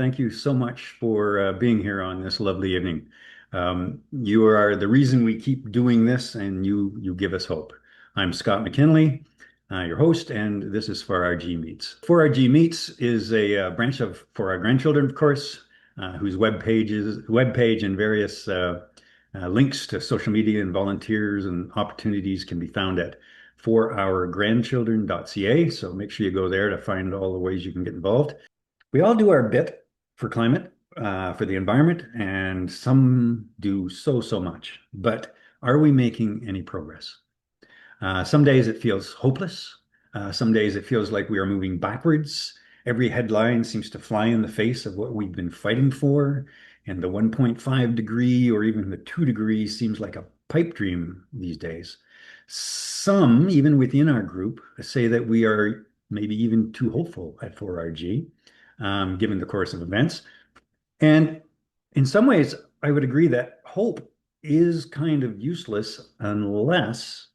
Thank you so much for being here on this lovely evening. You are the reason we keep doing this, and you give us hope. I'm Scott McKinley, your host, and this is 4RG Meets. 4RG Meets is a branch of For Our Grandchildren, of course, whose web page and various links to social media and volunteers and opportunities can be found at 4OurGrandchildren.ca. So make sure you go there to find all the ways you can get involved. We all do our bit for climate, for the environment, and some do so much. But are we making any progress? Some days it feels hopeless. Some days it feels like we are moving backwards. Every headline seems to fly in the face of what we've been fighting for. And the 1.5 degree or even the 2 degrees seems like a pipe dream these days. Some, even within our group, say that we are maybe even too hopeful at 4RG, given the course of events. And in some ways, I would agree that hope is kind of useless unless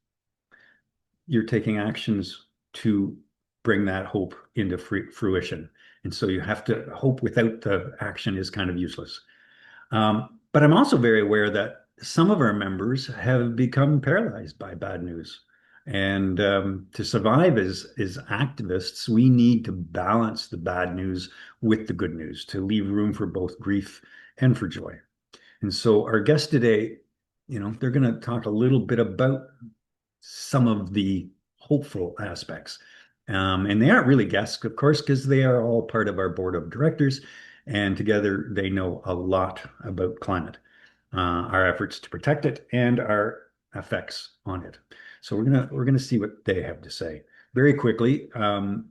you're taking actions to bring that hope into fruition. And so you have to hope without the action is kind of useless. But I'm also very aware that some of our members have become paralyzed by bad news. And to survive as activists, we need to balance the bad news with the good news to leave room for both grief and for joy. And so our guests today, they're going to talk a little bit about some of the hopeful aspects. And they aren't really guests, of course, because they are all part of our board of directors. And together they know a lot about climate, our efforts to protect it, and our effects on it. So we're gonna see what they have to say. Very quickly,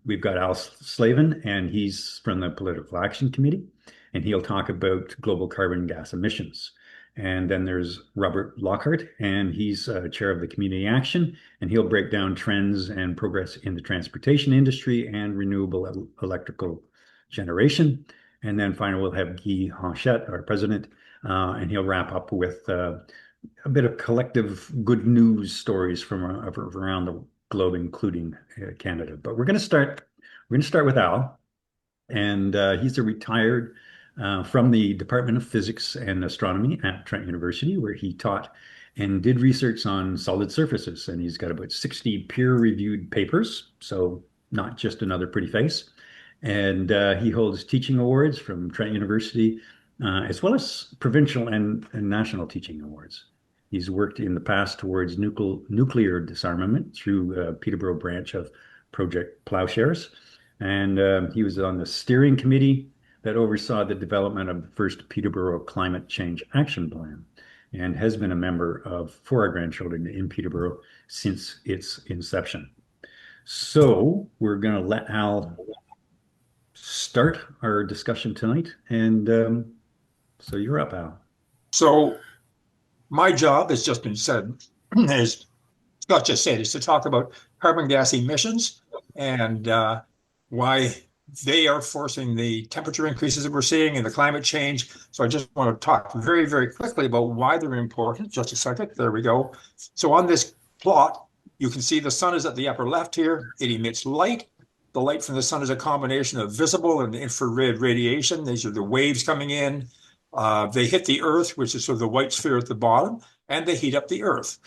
we've got Al Slavin, and he's from the Political Action Committee, and he'll talk about global carbon gas emissions. And then there's Robert Lockhart, and he's chair of the Community Action, and he'll break down trends and progress in the transportation industry and renewable electrical generation. And then finally, we'll have Guy Hanchet, our president, and he'll wrap up with a bit of collective good news stories from around the globe, including Canada. But we're going to start. We're going to start with Al, and he's a retired from the Department of Physics and Astronomy at Trent University, where he taught and did research on solid surfaces. And he's got about 60 peer-reviewed papers, so not just another pretty face. And he holds teaching awards from Trent University, as well as provincial and national teaching awards. He's worked in the past towards nuclear disarmament through Peterborough branch of Project Plowshares. And he was on the steering committee that oversaw the development of the first Peterborough Climate Change Action Plan and has been a member of For Our Grandchildren in Peterborough since its inception. So we're going to let Al start our discussion tonight. And so you're up, Al. So my job, as just been said, is Scott just said, is to talk about carbon gas emissions and why they are forcing the temperature increases that we're seeing and the climate change. So I just want to talk very, very quickly about why they're important. Just a second. There we go. So on this plot, you can see the sun is at the upper left here. It emits light. The light from the sun is a combination of visible and infrared radiation. These are the waves coming in. They hit the Earth, which is sort of the white sphere at the bottom, and they heat up the Earth.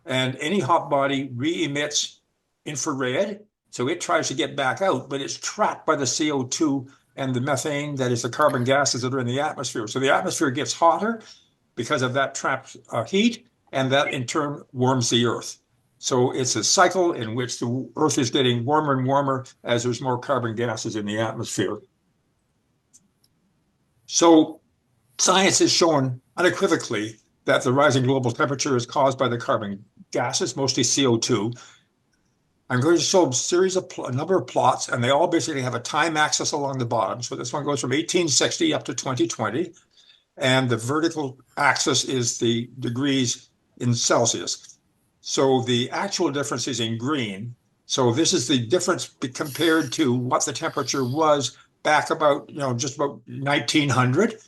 And any hot body re-emits infrared, so it tries to get back out, but it's trapped by the CO2 and the methane, that is the carbon gases that are in the atmosphere. So the atmosphere gets hotter because of that trapped heat, and that in turn warms the Earth. So it's a cycle in which the Earth is getting warmer and warmer as there's more carbon gases in the atmosphere. So science has shown unequivocally that the rising global temperature is caused by the carbon gases, mostly CO2. I'm going to show a number of plots, and they all basically have a time axis along the bottom. So this one goes from 1860 up to 2020, and the vertical axis is the degrees in Celsius. So the actual difference is in green. So this is the difference compared to what the temperature was back about, just about 1900.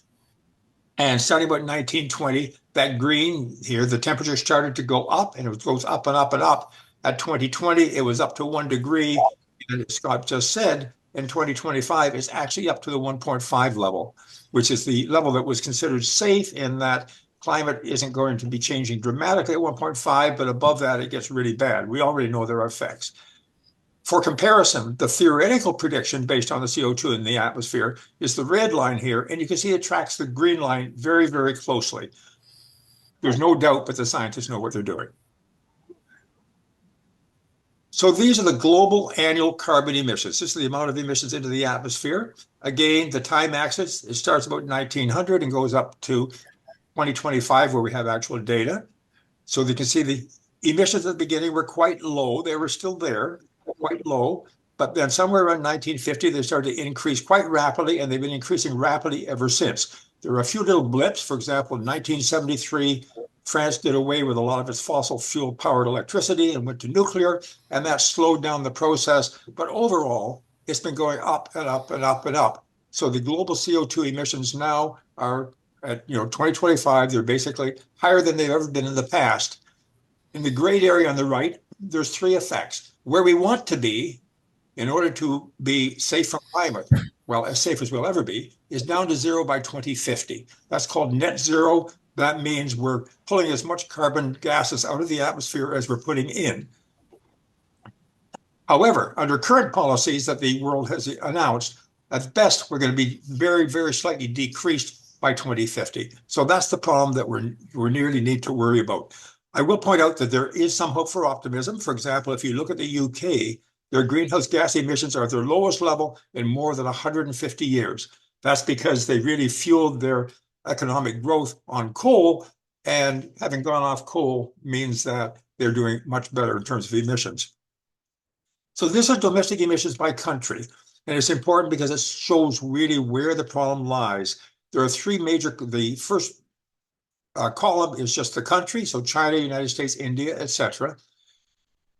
And starting about 1920, that green here, the temperature started to go up, and it goes up and up and up. At 2020, it was up to 1 degree. And as Scott just said, in 2025 is actually up to the 1.5 level, which is the level that was considered safe in that climate isn't going to be changing dramatically at 1.5, but above that, it gets really bad. We already know there are effects. For comparison, the theoretical prediction based on the CO2 in the atmosphere is the red line here, and you can see it tracks the green line very, very closely. There's no doubt that the scientists know what they're doing. So these are the global annual carbon emissions. This is the amount of emissions into the atmosphere. Again, the time axis, it starts about 1900 and goes up to 2025 where we have actual data. So you can see the emissions at the beginning were quite low. They were still there, quite low. But then somewhere around 1950, they started to increase quite rapidly, and they've been increasing rapidly ever since. There are a few little blips. For example, in 1973, France did away with a lot of its fossil fuel powered electricity and went to nuclear, and that slowed down the process. But overall, it's been going up and up and up and up. So the global CO2 emissions now are at 2025, they're basically higher than they've ever been in the past. In the gray area on the right, there's three effects. Where we want to be in order to be safe from climate, well, as safe as we'll ever be, is down to zero by 2050. That's called net zero. That means we're pulling as much carbon gases out of the atmosphere as we're putting in. However, under current policies that the world has announced, at best, we're going to be very, very slightly decreased by 2050. So that's the problem that we nearly need to worry about. I will point out that there is some hope for optimism. For example, if you look at the UK, their greenhouse gas emissions are at their lowest level in more than 150 years. That's because they really fueled their economic growth on coal, and having gone off coal means that they're doing much better in terms of emissions. So these are domestic emissions by country, and it's important because it shows really where the problem lies. There are three major, the first column is just the country, so China, United States, India, etc.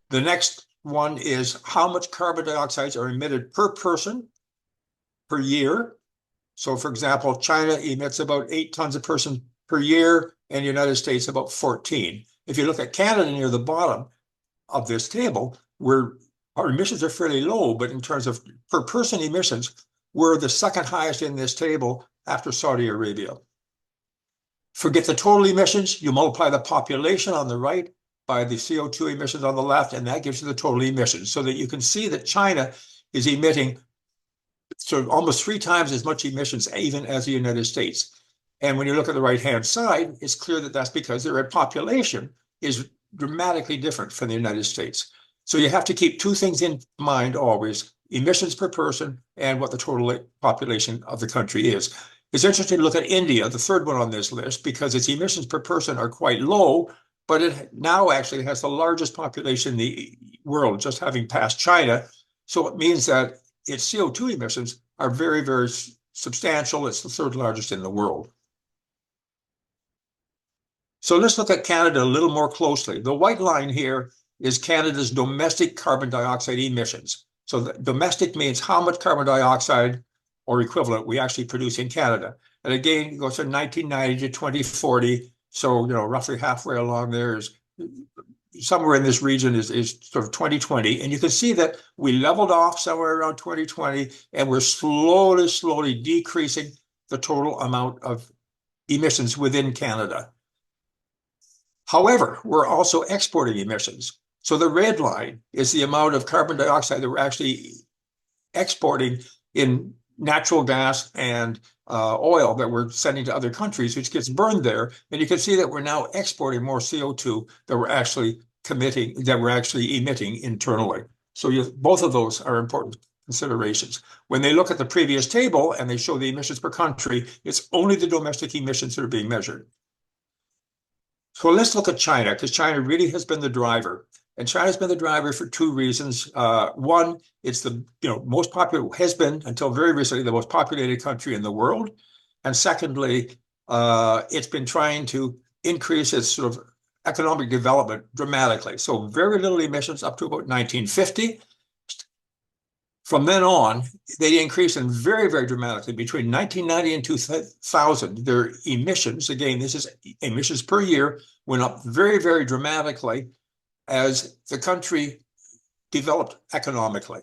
The next one is how much carbon dioxide are emitted per person per year. So for example, China emits about 8 tons a person per year, and the United States about 14. If you look at Canada near the bottom of this table, our emissions are fairly low, but in terms of per person emissions, we're the second highest in this table after Saudi Arabia. Forget the total emissions, you multiply the population on the right by the CO2 emissions on the left, and that gives you the total emissions, so that you can see that China is emitting sort of almost 3 times as much emissions even as the United States. And when you look at the right-hand side, it's clear that that's because their population is dramatically different from the United States. So you have to keep two things in mind always, emissions per person and what the total population of the country is. It's interesting to look at India, the third one on this list, because its emissions per person are quite low, but it now actually has the largest population in the world, just having passed China. So it means that its CO2 emissions are very, very substantial. It's the third largest in the world. So let's look at Canada a little more closely. The white line here is Canada's domestic carbon dioxide emissions. So domestic means how much carbon dioxide or equivalent we actually produce in Canada. And again, it goes from 1990 to 2040. So, roughly halfway along there is somewhere in this region is sort of 2020. And you can see that we leveled off somewhere around 2020, and we're slowly decreasing the total amount of emissions within Canada. However, we're also exporting emissions. So the red line is the amount of carbon dioxide that we're actually exporting in natural gas and oil that we're sending to other countries, which gets burned there. And you can see that we're now exporting more CO2 that we're actually emitting internally. So both of those are important considerations. When they look at the previous table and they show the emissions per country, it's only the domestic emissions that are being measured. So let's look at China, because China really has been the driver. And China's been the driver for two reasons. One, it's the most popular, has been until very recently the most populated country in the world. And secondly, it's been trying to increase its sort of economic development dramatically. So very little emissions up to about 1950. From then on, they increased in very, very dramatically. Between 1990 and 2000, their emissions, again, this is emissions per year, went up very, very dramatically as the country developed economically.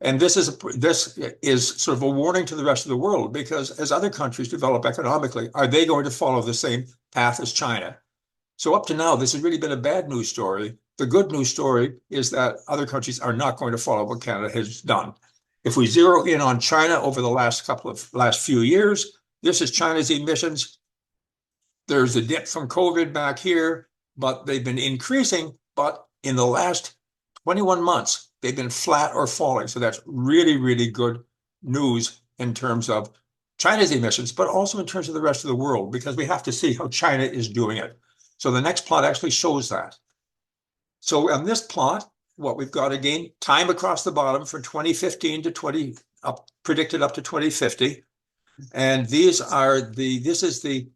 And this is sort of a warning to the rest of the world, because as other countries develop economically, are they going to follow the same path as China? So up to now, this has really been a bad news story. The good news story is that other countries are not going to follow what Canada has done. If we zero in on China over the last few years, this is China's emissions. There's a dip from COVID back here, but they've been increasing. But in the last 21 months, they've been flat or falling. So that's really, really good news in terms of China's emissions, but also in terms of the rest of the world, because we have to see how China is doing it. So the next plot actually shows that. So on this plot, what we've got again, time across the bottom from 2015 to 20, predicted up to 2050. And this is the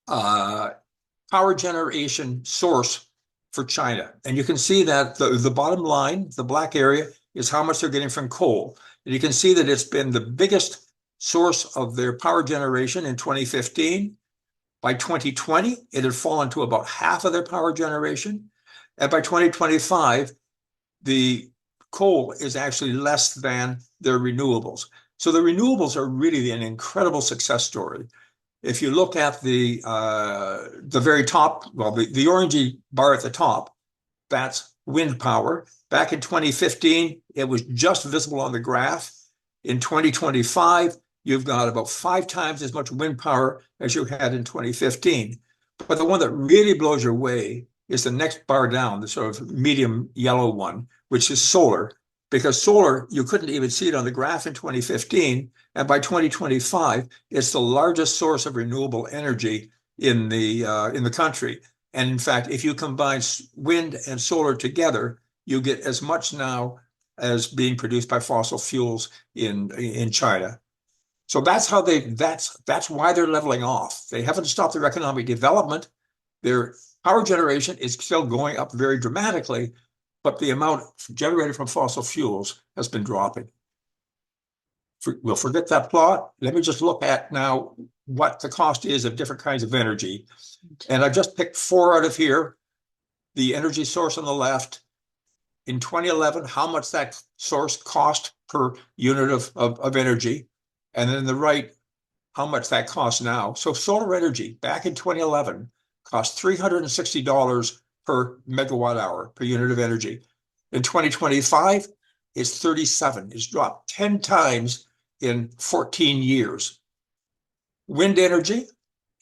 power generation source for China. And you can see that the bottom line, the black area, is how much they're getting from coal. And you can see that it's been the biggest source of their power generation in 2015. By 2020, it had fallen to about half of their power generation. And by 2025, the coal is actually less than their renewables. So the renewables are really an incredible success story. If you look at the very top, well, the orangey bar at the top, that's wind power. Back in 2015, it was just visible on the graph. In 2025, you've got about 5 times as much wind power as you had in 2015. But the one that really blows your way is the next bar down, the sort of medium yellow one, which is solar. Because solar, you couldn't even see it on the graph in 2015. And by 2025, it's the largest source of renewable energy in the country. And in fact, if you combine wind and solar together, you get as much now as being produced by fossil fuels in China. So that's why they're leveling off. They haven't stopped their economic development. Their power generation is still going up very dramatically, but the amount generated from fossil fuels has been dropping. We'll forget that plot. Let me just look at now what the cost is of different kinds of energy. And I've just picked 4 out of here. The energy source on the left, in 2011, how much that source cost per unit of energy. And then on the right, how much that costs now. So solar energy back in 2011 cost $360 per megawatt hour per unit of energy. In 2025, it's 37. It's dropped 10 times in 14 years. Wind energy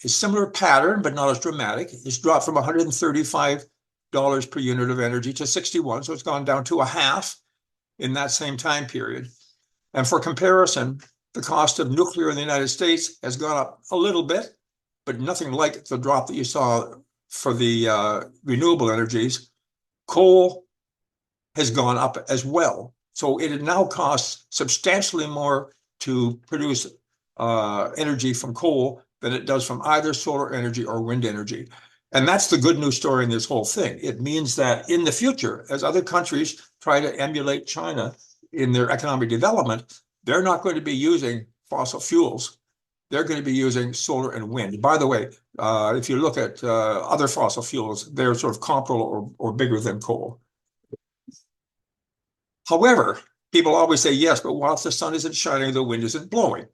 is similar pattern, but not as dramatic. It's dropped from $135 per unit of energy to 61. So it's gone down to a half in that same time period. And for comparison, the cost of nuclear in the United States has gone up a little bit, but nothing like the drop that you saw for the renewable energies. Coal has gone up as well. So it now costs substantially more to produce energy from coal than it does from either solar energy or wind energy. And that's the good news story in this whole thing. It means that in the future, as other countries try to emulate China in their economic development, they're not going to be using fossil fuels. They're going to be using solar and wind. By the way, if you look at other fossil fuels, they're sort of comparable or bigger than coal. However, people always say, yes, but whilst the sun isn't shining, the wind isn't blowing.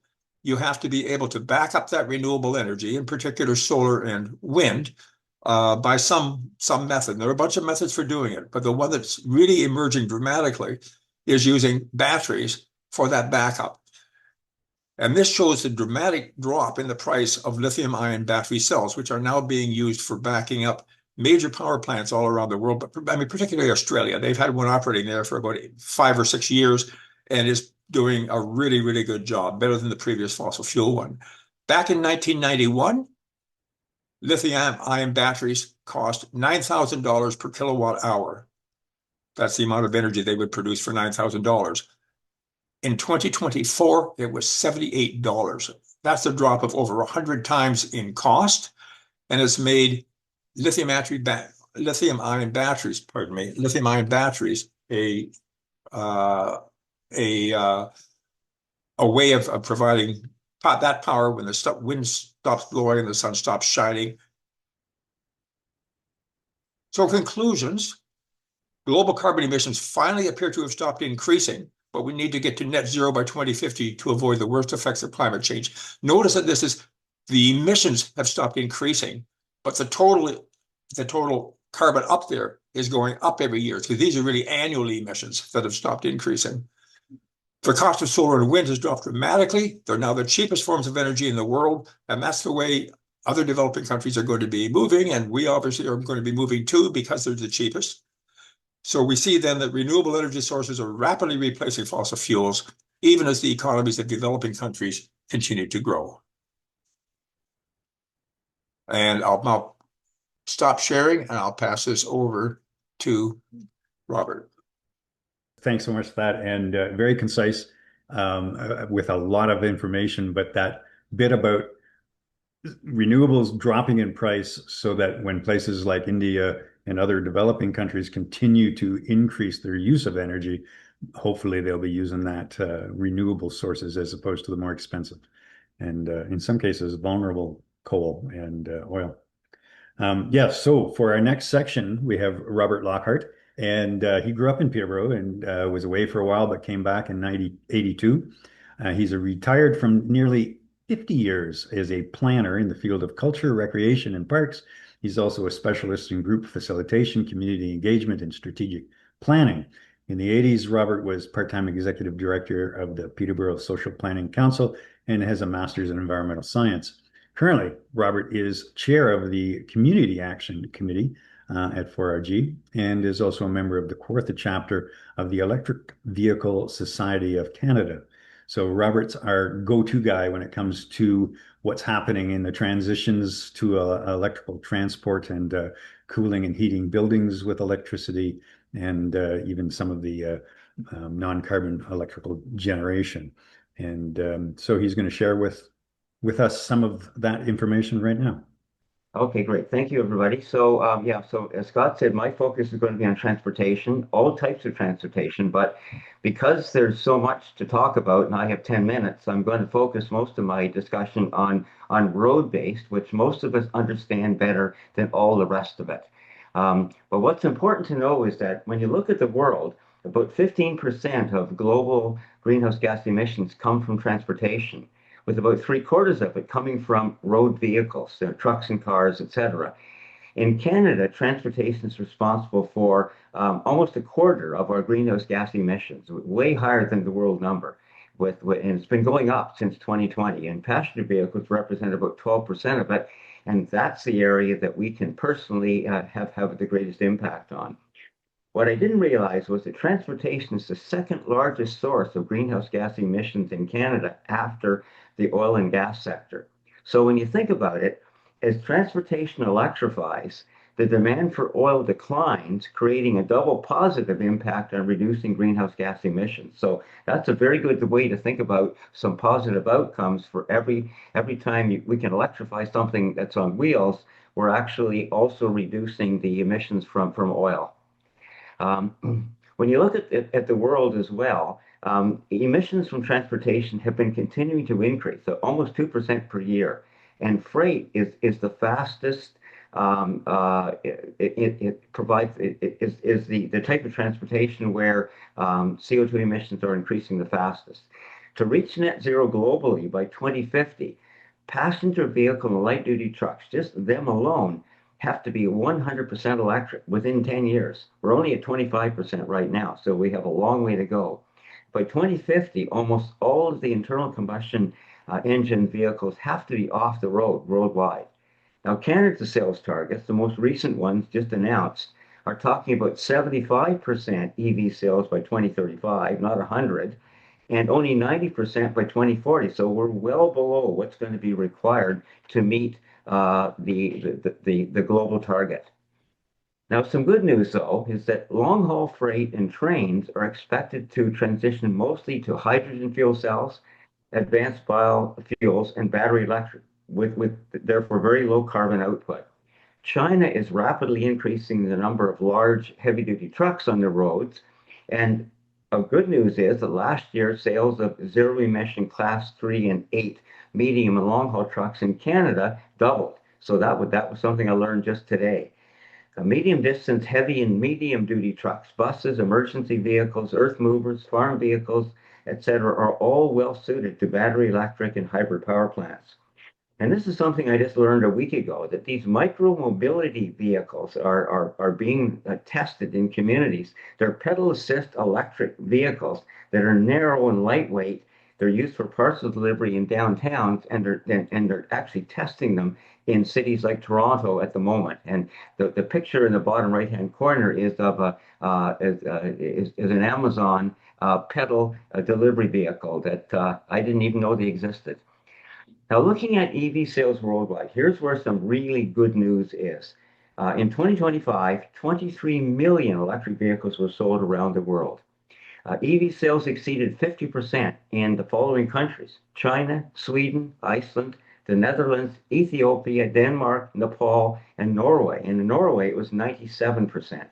You have to be able to back up that renewable energy, in particular solar and wind, by some method. There are a bunch of methods for doing it, but the one that's really emerging dramatically is using batteries for that backup. And this shows the dramatic drop in the price of lithium-ion battery cells, which are now being used for backing up major power plants all around the world, but I mean, particularly Australia. They've had one operating there for about 5 or 6 years and is doing a really, really good job, better than the previous fossil fuel one. Back in 1991, lithium-ion batteries cost $9,000 per kilowatt hour. That's the amount of energy they would produce for $9,000. In 2024, it was $78. That's a drop of over 100 times in cost, and it's made lithium-ion batteries a way of providing that power when the wind stops blowing and the sun stops shining. So conclusions, global carbon emissions finally appear to have stopped increasing, but we need to get to net zero by 2050 to avoid the worst effects of climate change. Notice that the emissions have stopped increasing, but the total carbon up there is going up every year. So these are really annual emissions that have stopped increasing. The cost of solar and wind has dropped dramatically. They're now the cheapest forms of energy in the world, and that's the way other developing countries are going to be moving, and we obviously are going to be moving too because they're the cheapest. So we see then that renewable energy sources are rapidly replacing fossil fuels, even as the economies of developing countries continue to grow. And I'll now stop sharing and I'll pass this over to Robert. Thanks so much for that, and very concise with a lot of information. But that bit about renewables dropping in price so that when places like India and other developing countries continue to increase their use of energy, hopefully they'll be using that renewable sources as opposed to the more expensive and in some cases vulnerable coal and oil. Yes, so for our next section, we have Robert Lockhart, and he grew up in Peterborough and was away for a while, but came back in 1982. He's a retired from nearly 50 years as a planner in the field of culture, recreation, and parks. He's also a specialist in group facilitation, community engagement, and strategic planning. In the 80s, Robert was part-time executive director of the Peterborough Social Planning Council and has a master's in environmental science. Currently, Robert is chair of the Community Action Committee at 4RG and is also a member of the Kawartha chapter of the Electric Vehicle Society of Canada. So Robert's our go-to guy when it comes to what's happening in the transitions to electrical transport and cooling and heating buildings with electricity and even some of the non-carbon electrical generation. And so he's going to share with us some of that information right now. Okay, great. Thank you, everybody. So, yeah, so as Scott said, my focus is going to be on transportation, all types of transportation. But because there's so much to talk about, and I have 10 minutes, I'm going to focus most of my discussion on road-based, which most of us understand better than all the rest of it. But what's important to know is that when you look at the world, about 15% of global greenhouse gas emissions come from transportation, with about three-quarters of it coming from road vehicles, trucks and cars, etc. In Canada, transportation is responsible for almost a quarter of our greenhouse gas emissions, way higher than the world number. And it's been going up since 2020, and passenger vehicles represent about 12% of it, and that's the area that we can personally have the greatest impact on. What I didn't realize was that transportation is the second largest source of greenhouse gas emissions in Canada after the oil and gas sector. So when you think about it, as transportation electrifies, the demand for oil declines, creating a double positive impact on reducing greenhouse gas emissions. So that's a very good way to think about some positive outcomes for every time we can electrify something that's on wheels, we're actually also reducing the emissions from oil. When you look at the world as well, emissions from transportation have been continuing to increase, so almost 2% per year. And freight is the fastest. It provides is the type of transportation where CO2 emissions are increasing the fastest. To reach net zero globally by 2050, passenger vehicle and light duty trucks, just them alone, have to be 100% electric within 10 years. We're only at 25% right now, so we have a long way to go. By 2050, almost all of the internal combustion engine vehicles have to be off the road worldwide. Now, Canada's sales targets, the most recent ones just announced, are talking about 75% EV sales by 2035, not 100, and only 90% by 2040. So we're well below what's going to be required to meet the global target. Now, some good news, though, is that long-haul freight and trains are expected to transition mostly to hydrogen fuel cells, advanced biofuels, and battery electric, with therefore very low carbon output. China is rapidly increasing the number of large heavy-duty trucks on the roads, and good news is that last year sales of zero-emission Class 3 and 8 medium and long-haul trucks in Canada doubled. So that was something I learned just today. Medium distance, heavy and medium duty trucks, buses, emergency vehicles, earth movers, farm vehicles, etc., are all well suited to battery electric and hybrid power plants. And this is something I just learned a week ago, that these micro mobility vehicles are being tested in communities. They're pedal assist electric vehicles that are narrow and lightweight. They're used for parcel delivery in downtowns, and they're actually testing them in cities like Toronto at the moment. And the picture in the bottom right hand corner is of is an Amazon pedal delivery vehicle that I didn't even know they existed. Now, looking at EV sales worldwide, here's where some really good news is. In 2025, 23 million electric vehicles were sold around the world. EV sales exceeded 50% in the following countries: China, Sweden, Iceland, the Netherlands, Ethiopia, Denmark, Nepal, and Norway. And in Norway, it was 97%.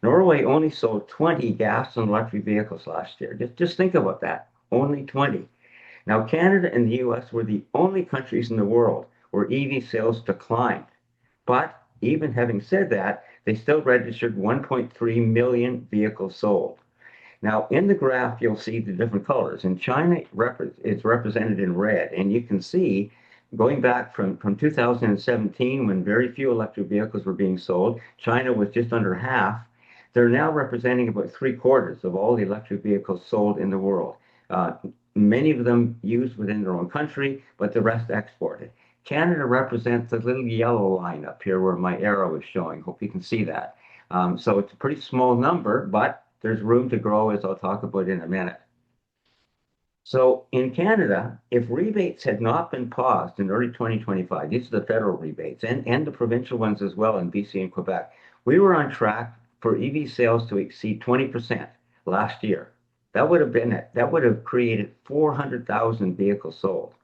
Norway only sold 20 gas and electric vehicles last year. Just think about that. Only 20. Now, Canada and the US were the only countries in the world where EV sales declined. But even having said that, they still registered 1.3 million vehicles sold. Now, in the graph, you'll see the different colors. In China, it's represented in red. And you can see, going back from 2017, when very few electric vehicles were being sold, China was just under half. They're now representing about 3/4 of all the electric vehicles sold in the world. Uh, Many of them used within their own country, but the rest exported. Canada represents the little yellow line up here where my arrow is showing. Hope you can see that. So it's a pretty small number, but there's room to grow, as I'll talk about in a minute. So in Canada, if rebates had not been paused in early 2025, these are the federal rebates and the provincial ones as well in BC and Quebec, we were on track for EV sales to exceed 20% last year. That would have created 400,000 vehicles sold.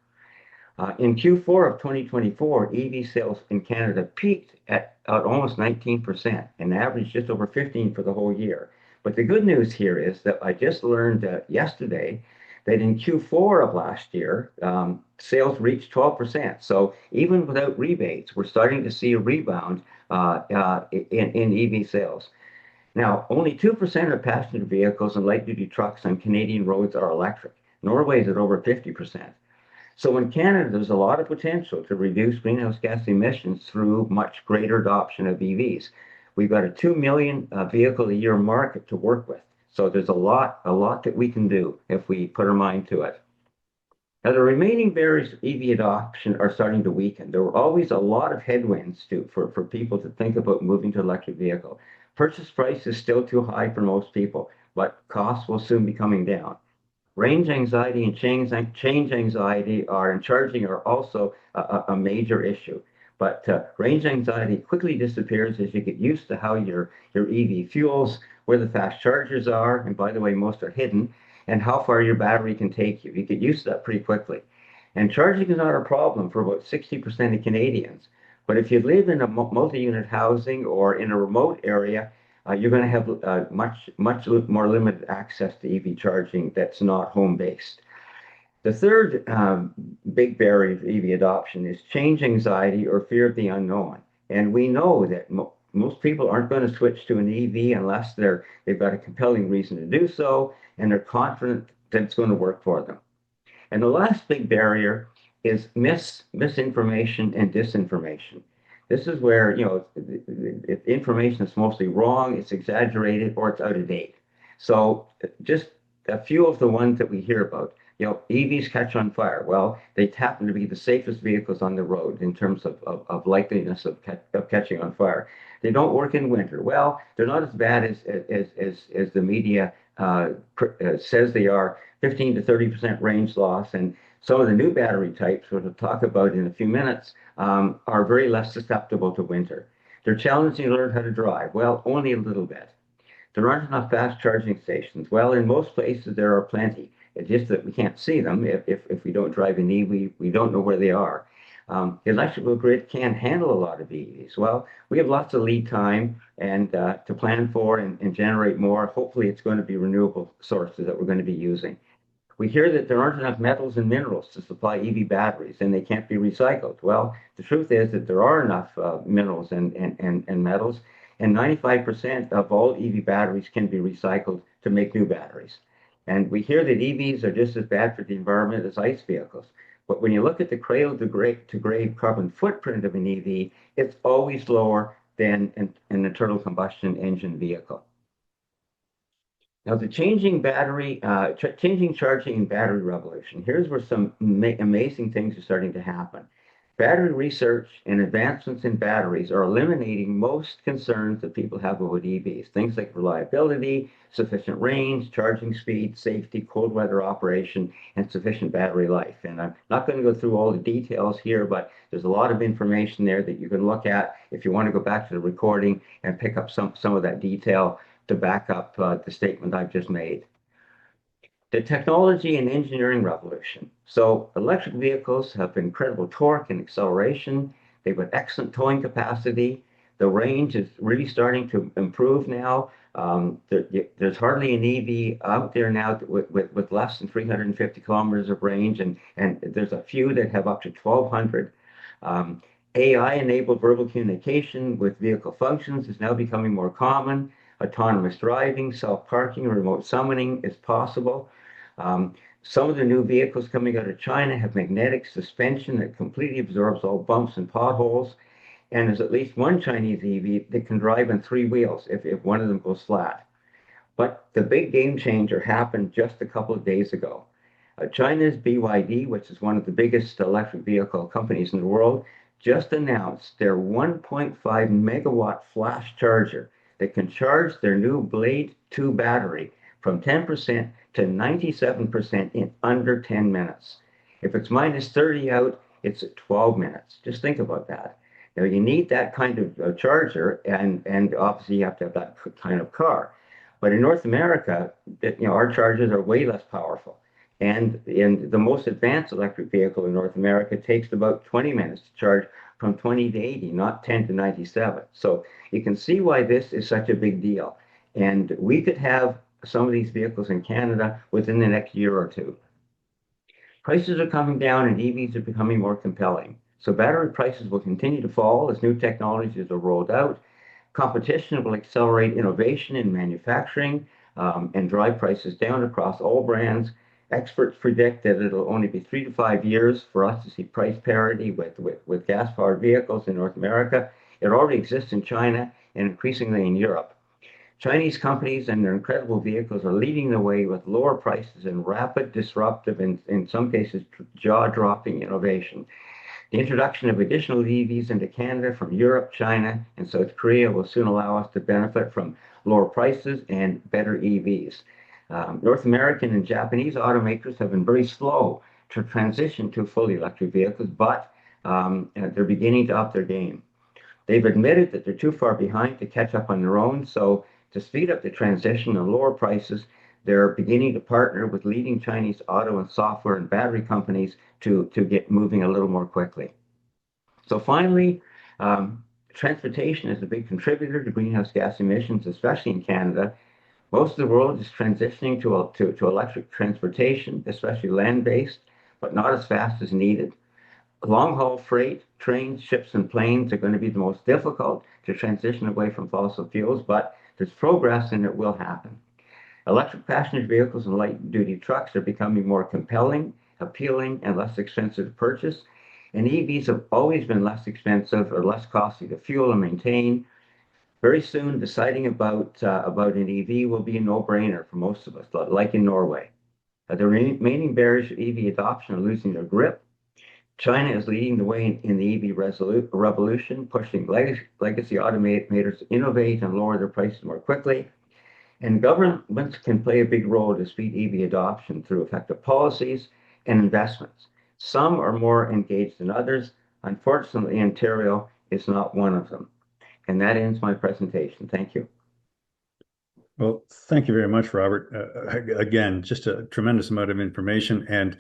In Q4 of 2024, EV sales in Canada peaked at almost 19% and averaged just over 15 for the whole year. But the good news here is that I just learned yesterday that in Q4 of last year, sales reached 12%. So even without rebates, we're starting to see a rebound in EV sales. Now, only 2% of passenger vehicles and light-duty trucks on Canadian roads are electric. Norway is at over 50%. So in Canada, there's a lot of potential to reduce greenhouse gas emissions through much greater adoption of EVs. We've got a 2 million vehicle a year market to work with. So there's a lot that we can do if we put our mind to it. Now, the remaining barriers to EV adoption are starting to weaken. There were always a lot of headwinds for people to think about moving to electric vehicle. Purchase price is still too high for most people, but costs will soon be coming down. Range anxiety and change anxiety and charging are also a major issue. But range anxiety quickly disappears as you get used to how your EV fuels, where the fast chargers are, and by the way, most are hidden, and how far your battery can take you. You get used to that pretty quickly. And charging is not a problem for about 60% of Canadians. But if you live in a multi-unit housing or in a remote area, you're going to have much more limited access to EV charging that's not home-based. The third big barrier to EV adoption is change anxiety or fear of the unknown. And we know that most people aren't going to switch to an EV unless they've got a compelling reason to do so and they're confident that it's going to work for them. And the last big barrier is misinformation and disinformation. This is where, information is mostly wrong, it's exaggerated, or it's out of date. So just a few of the ones that we hear about. EVs catch on fire. Well, they happen to be the safest vehicles on the road in terms of likeliness of catching on fire. They don't work in winter. Well, they're not as bad as the media says they are. 15 to 30% range loss, and some of the new battery types, which we'll talk about in a few minutes, are very less susceptible to winter. They're challenging to learn how to drive. Well, only a little bit. There aren't enough fast charging stations. Well, in most places there are plenty. It's just that we can't see them if we don't drive an EV. We don't know where they are. The electrical grid can't handle a lot of EVs. Well, we have lots of lead time and to plan for and generate more. Hopefully, it's going to be renewable sources that we're going to be using. We hear that there aren't enough metals and minerals to supply EV batteries and they can't be recycled. Well, the truth is that there are enough minerals and metals. And 95% of all EV batteries can be recycled to make new batteries. And we hear that EVs are just as bad for the environment as ICE vehicles. But when you look at the cradle to grave carbon footprint of an EV, it's always lower than an internal combustion engine vehicle. Now, the changing charging and battery revolution. Here's where some amazing things are starting to happen. Battery research and advancements in batteries are eliminating most concerns that people have about EVs. Things like reliability, sufficient range, charging speed, safety, cold weather operation, and sufficient battery life. And I'm not going to go through all the details here, but there's a lot of information there that you can look at if you want to go back to the recording and pick up some of that detail to back up the statement I've just made. The technology and engineering revolution. So electric vehicles have incredible torque and acceleration. They've got excellent towing capacity. The range is really starting to improve now. There's hardly an EV out there now with less than 350 kilometers of range, and there's a few that have up to 1,200. AI-enabled verbal communication with vehicle functions is now becoming more common. Autonomous driving, self-parking, remote summoning is possible. Some of the new vehicles coming out of China have magnetic suspension that completely absorbs all bumps and potholes. And there's at least one Chinese EV that can drive on three wheels if one of them goes flat. But the big game changer happened just a couple of days ago. China's BYD, which is one of the biggest electric vehicle companies in the world, just announced their 1.5 megawatt flash charger that can charge their new Blade 2 battery from 10% to 97% in under 10 minutes. If it's minus 30 out, it's at 12 minutes. Just think about that. Now, you need that kind of charger, and obviously you have to have that kind of car. But in North America, our chargers are way less powerful. And in the most advanced electric vehicle in North America takes about 20 minutes to charge from 20 to 80, not 10 to 97. So you can see why this is such a big deal. And we could have some of these vehicles in Canada within the next year or two. Prices are coming down and EVs are becoming more compelling. So battery prices will continue to fall as new technologies are rolled out. Competition will accelerate innovation in manufacturing and drive prices down across all brands. Experts predict that it'll only be 3 to 5 years for us to see price parity with gas-powered vehicles in North America. It already exists in China and increasingly in Europe. Chinese companies and their incredible vehicles are leading the way with lower prices and rapid, disruptive, and in some cases, jaw-dropping innovation. The introduction of additional EVs into Canada from Europe, China, and South Korea will soon allow us to benefit from lower prices and better EVs. North American and Japanese automakers have been very slow to transition to fully electric vehicles, but they're beginning to up their game. They've admitted that they're too far behind to catch up on their own, so to speed up the transition and lower prices, they're beginning to partner with leading Chinese auto and software and battery companies to get moving a little more quickly. So finally, transportation is a big contributor to greenhouse gas emissions, especially in Canada. Most of the world is transitioning to electric transportation, especially land-based, but not as fast as needed. Long-haul freight, trains, ships, and planes are going to be the most difficult to transition away from fossil fuels, but there's progress and it will happen. Electric passenger vehicles and light-duty trucks are becoming more compelling, appealing, and less expensive to purchase. And EVs have always been less expensive or less costly to fuel and maintain. Very soon, deciding about an EV will be a no-brainer for most of us, like in Norway. The remaining barriers to EV adoption are losing their grip. China is leading the way in the EV revolution, pushing legacy automakers to innovate and lower their prices more quickly. And governments can play a big role to speed EV adoption through effective policies and investments. Some are more engaged than others. Unfortunately, Ontario is not one of them. And that ends my presentation. Thank you. Well, thank you very much, Robert. Again, just a tremendous amount of information. And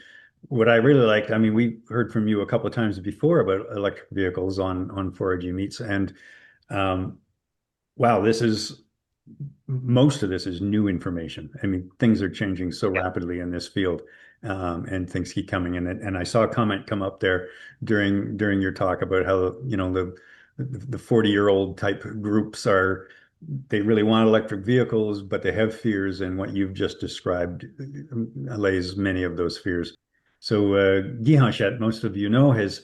what I really liked, I mean, we heard from you a couple of times before about electric vehicles on 4RGMeets, and wow, most of this is new information. I mean, things are changing so rapidly in this field, and things keep coming in. And I saw a comment come up there during your talk about how, the 40-year-old type groups are, they really want electric vehicles, but they have fears, and what you've just described allays many of those fears. So Guy Hanchet, most of you know, has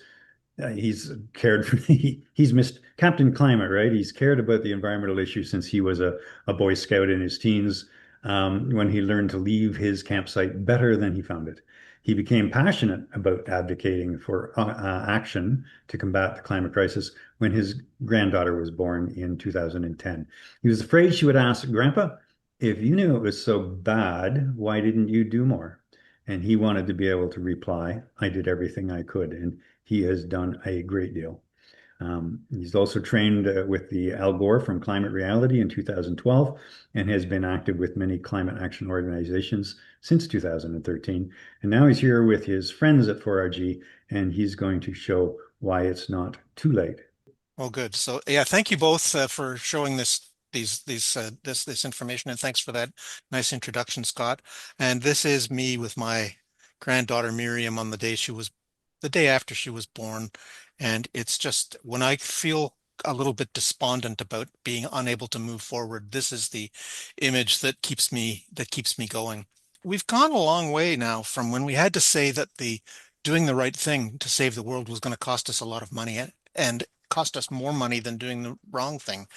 he's cared for he's missed Captain Climate, right? He's cared about the environmental issue since he was a Boy Scout in his teens, when he learned to leave his campsite better than he found it. He became passionate about advocating for action to combat the climate crisis when his granddaughter was born in 2010. He was afraid she would ask, Grandpa, if you knew it was so bad, why didn't you do more? And he wanted to be able to reply, I did everything I could. And he has done a great deal. He's also trained with the Al Gore from Climate Reality in 2012 and has been active with many climate action organizations since 2013. And now he's here with his friends at 4RG, and he's going to show why it's not too late. Well, good. So yeah, thank you both for showing this information, and thanks for that nice introduction, Scott. And this is me with my granddaughter Miriam on the day after she was born. And it's just when I feel a little bit despondent about being unable to move forward, this is the image that keeps me going. We've gone a long way now from when we had to say that the doing the right thing to save the world was going to cost us a lot of money and cost us more money than doing the wrong thing.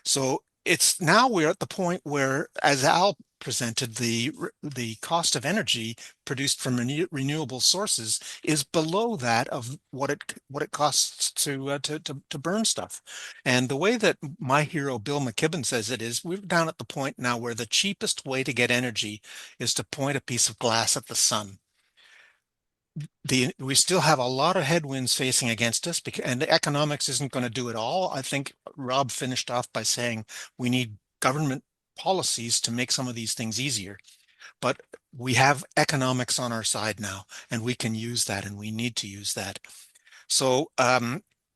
So it's now we're at the point where, as Al presented, the cost of energy produced from renewable sources is below that of what it costs to burn stuff. And the way that my hero Bill McKibben says it is, we're down at the point now where the cheapest way to get energy is to point a piece of glass at the sun. We still have a lot of headwinds facing against us, and the economics isn't going to do it all. I think Rob finished off by saying we need government policies to make some of these things easier. But we have economics on our side now, and we can use that, and we need to use that. So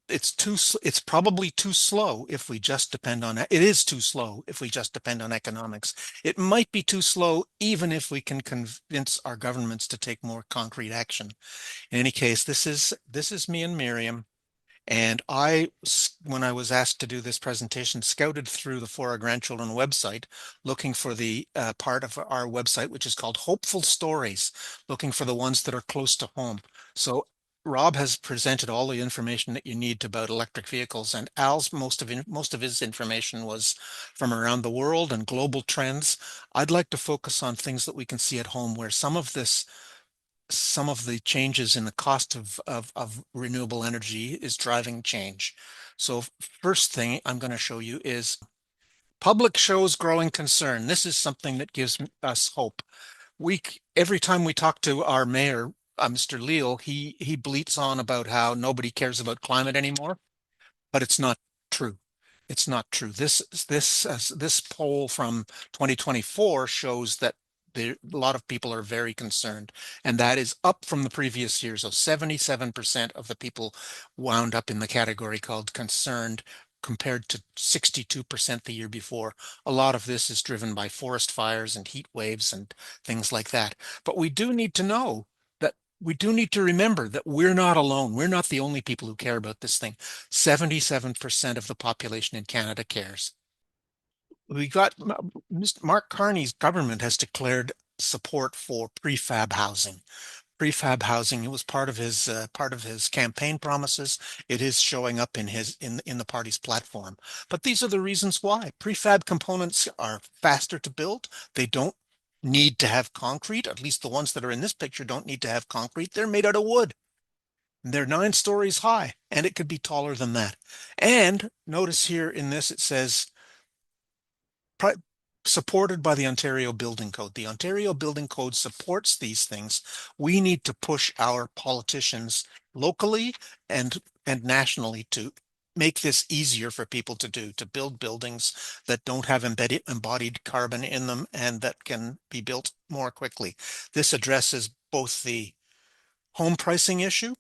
it's probably too slow if we just depend on it. It is too slow if we just depend on economics. It might be too slow even if we can convince our governments to take more concrete action. In any case, this is me and Miriam. And when I was asked to do this presentation, scouted through the For Our Grandchildren website, looking for the part of our website, which is called Hopeful Stories, looking for the ones that are close to home. So Rob has presented all the information that you need about electric vehicles, and Al's most of his information was from around the world and global trends. I'd like to focus on things that we can see at home, where some of the changes in the cost of renewable energy is driving change. So first thing I'm going to show you is public shows growing concern. This is something that gives us hope. Every time we talk to our mayor, Mr. Leal, he bleats on about how nobody cares about climate anymore, but it's not true. It's not true. This poll from 2024 shows that a lot of people are very concerned, and that is up from the previous year. So 77% of the people wound up in the category called concerned, compared to 62% the year before. A lot of this is driven by forest fires and heat waves and things like that. But we do need to know that we do need to remember that we're not alone. We're not the only people who care about this thing. 77% of the population in Canada cares. We got Mark Carney's government has declared support for prefab housing. Prefab housing, it was part of his campaign promises. It is showing up in the party's platform. But these are the reasons why. Prefab components are faster to build. They don't need to have concrete. At least the ones that are in this picture don't need to have concrete. They're made out of wood. They're 9 stories high, and it could be taller than that. And notice here in this, it says supported by the Ontario Building Code. The Ontario Building Code supports these things. We need to push our politicians locally and nationally to make this easier for people to do, to build buildings that don't have embodied carbon in them and that can be built more quickly. This addresses both the home pricing issue,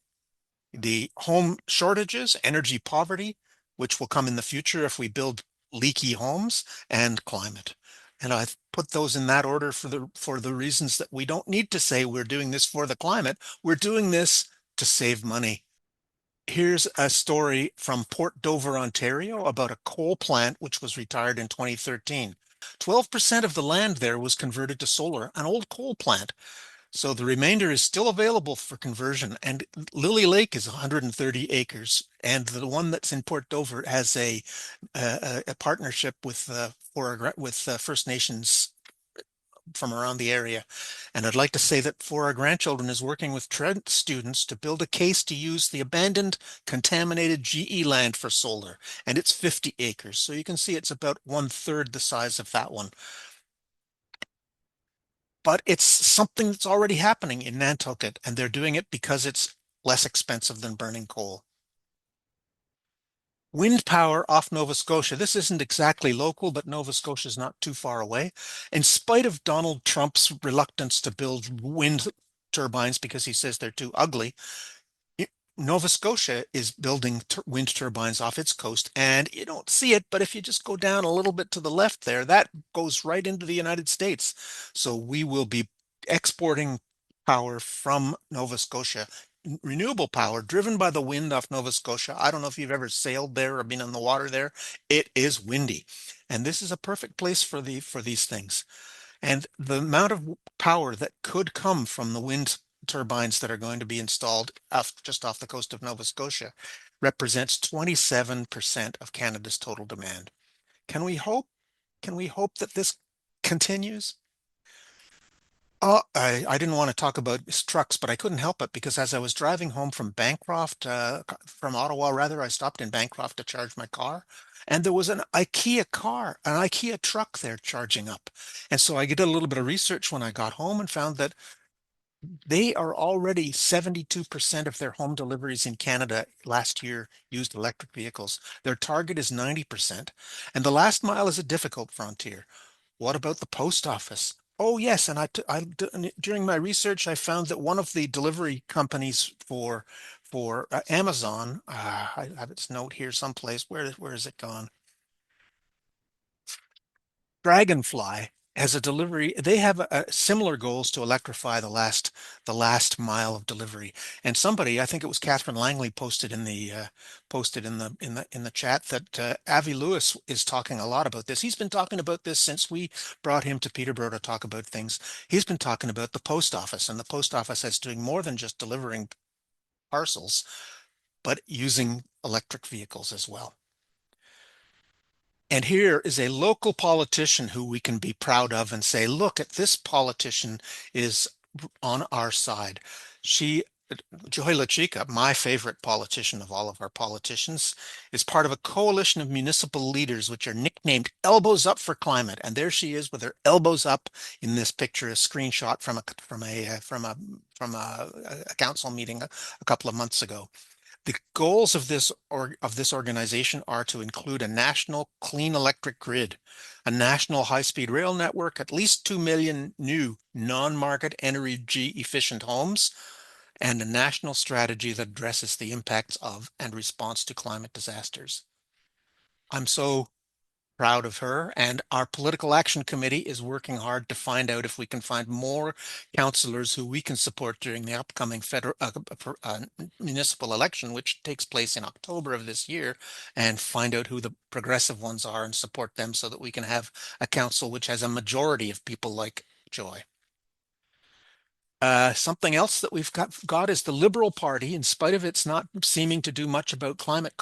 the home shortages, energy poverty, which will come in the future if we build leaky homes, and climate. And I've put those in that order for the reasons that we don't need to say we're doing this for the climate. We're doing this to save money. Here's a story from Port Dover, Ontario, about a coal plant which was retired in 2013. 12% of the land there was converted to solar, an old coal plant. So the remainder is still available for conversion. And Lily Lake is 130 acres. And the one that's in Port Dover has a partnership with First Nations from around the area. And I'd like to say that For Our Grandchildren is working with Trent students to build a case to use the abandoned contaminated GE land for solar. And it's 50 acres. So you can see it's about 1/3 the size of that one. But it's something that's already happening in Nantucket, and they're doing it because it's less expensive than burning coal. Wind power off Nova Scotia. This isn't exactly local, but Nova Scotia is not too far away. In spite of Donald Trump's reluctance to build wind turbines because he says they're too ugly, Nova Scotia is building wind turbines off its coast, and you don't see it, but if you just go down a little bit to the left there, that goes right into the United States. So we will be exporting power from Nova Scotia, renewable power driven by the wind off Nova Scotia. I don't know if you've ever sailed there or been in the water there. It is windy, and this is a perfect place for these things. And the amount of power that could come from the wind turbines that are going to be installed just off the coast of Nova Scotia represents 27% of Canada's total demand. Can we hope? Can we hope that this continues? I didn't want to talk about trucks, but I couldn't help it because as I was driving home from Bancroft, from Ottawa rather, I stopped in Bancroft to charge my car, and there was an IKEA truck there charging up. And so I did a little bit of research when I got home and found that they are already 72% of their home deliveries in Canada last year used electric vehicles. Their target is 90%, and the last mile is a difficult frontier. What about the post office? Oh, yes. And during my research, I found that one of the delivery companies for Amazon, I have its note here someplace. Where is it gone? Dragonfly has a delivery. They have similar goals to electrify the last mile of delivery. And somebody, I think it was Catherine Langley, posted in the chat that Avi Lewis is talking a lot about this. He's been talking about this since we brought him to Peterborough to talk about things. He's been talking about the post office, and the post office is doing more than just delivering parcels, but using electric vehicles as well. And here is a local politician who we can be proud of and say, look at this politician is on our side. Joy LaChica, my favorite politician of all of our politicians, is part of a coalition of municipal leaders which are nicknamed Elbows Up for Climate. And there she is with her elbows up in this picture, a screenshot from a council meeting a couple of months ago. The goals of this organization are to include a national clean electric grid, a national high-speed rail network, at least 2 million new non-market energy efficient homes, and a national strategy that addresses the impacts of and response to climate disasters. I'm so proud of her, and our political action committee is working hard to find out if we can find more councillors who we can support during the upcoming municipal election, which takes place in October of this year, and find out who the progressive ones are and support them so that we can have a council which has a majority of people like Joy. Something else that we've got is the Liberal Party, in spite of its not seeming to do much about climate,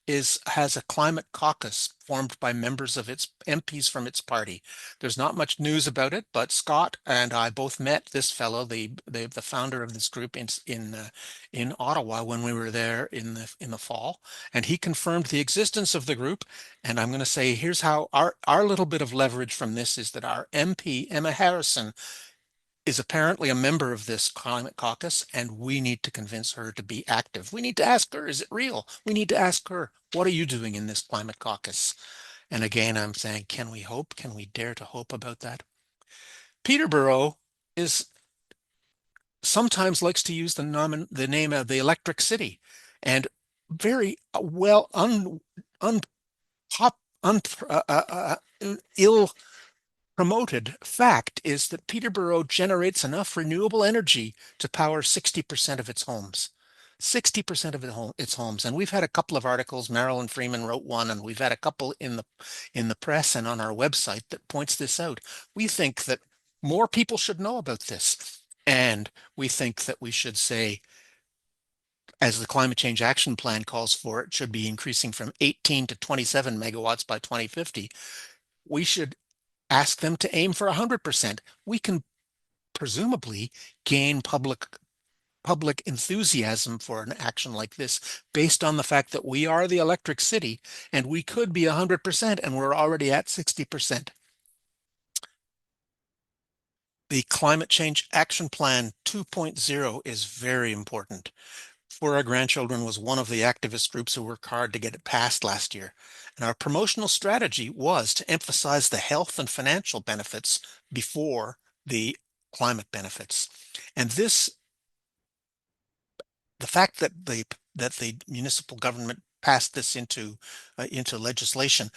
has a climate caucus formed by members of its MPs from its party. There's not much news about it, but Scott and I both met this fellow, the founder of this group in Ottawa when we were there in the fall, and he confirmed the existence of the group. And I'm going to say, here's how our little bit of leverage from this is that our MP Emma Harrison is apparently a member of this climate caucus, and we need to convince her to be active. We need to ask her, is it real? We need to ask her, what are you doing in this climate caucus? And again, I'm saying, can we hope? Can we dare to hope about that? Peterborough is sometimes likes to use the name of the electric city, and very well ill promoted fact is that Peterborough generates enough renewable energy to power 60% of its homes. 60% of its homes. And we've had a couple of articles. Marilyn Freeman wrote one, and we've had a couple in the press and on our website that points this out. We think that more people should know about this. And we think that we should say, as the Climate Change Action Plan calls for, it should be increasing from 18 to 27 megawatts by 2050. We should ask them to aim for 100%. We can presumably gain public enthusiasm for an action like this based on the fact that we are the electric city and we could be 100% and we're already at 60%. The Climate Change Action Plan 2.0 is very important. For Our Grandchildren was one of the activist groups who worked hard to get it passed last year. And our promotional strategy was to emphasize the health and financial benefits before the climate benefits. And the fact that the municipal government passed this into legislation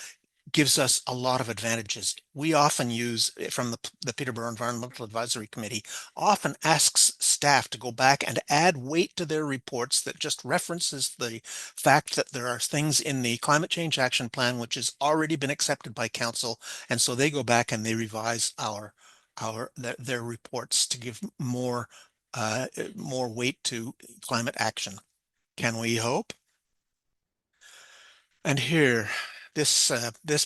gives us a lot of advantages. We often use, from the Peterborough Environmental Advisory Committee, often asks staff to go back and add weight to their reports that just references the fact that there are things in the Climate Change Action Plan which has already been accepted by council, and so they go back and they revise their reports to give more weight to climate action. Can we hope? And here, this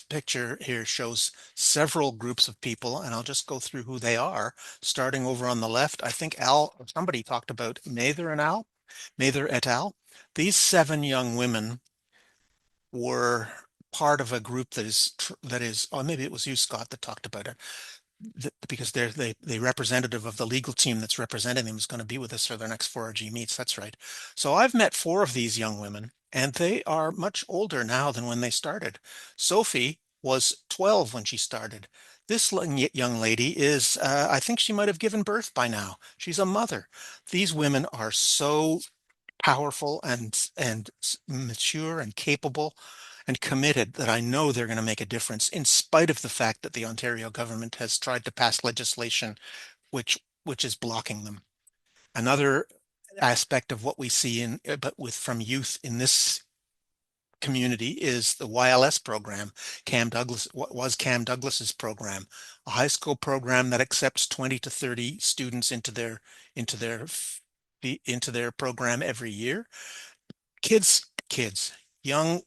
picture here shows several groups of people, and I'll just go through who they are. Starting over on the left, I think somebody talked about Mather et al. These 7 young women were part of a group that is, or maybe it was you, Scott, that talked about it, because the representative of the legal team that's representing them is going to be with us for their next 4RG meets. That's right. So I've met 4 of these young women, and they are much older now than when they started. Sophie was 12 when she started. This young lady is, I think she might have given birth by now. She's a mother. These women are so powerful and mature and capable and committed that I know they're going to make a difference, in spite of the fact that the Ontario government has tried to pass legislation which is blocking them. Another aspect of what we see from youth in this community is the YLS program. What was Cam Douglas's program, a high school program that accepts 20 to 30 students into their program every year. Kids, young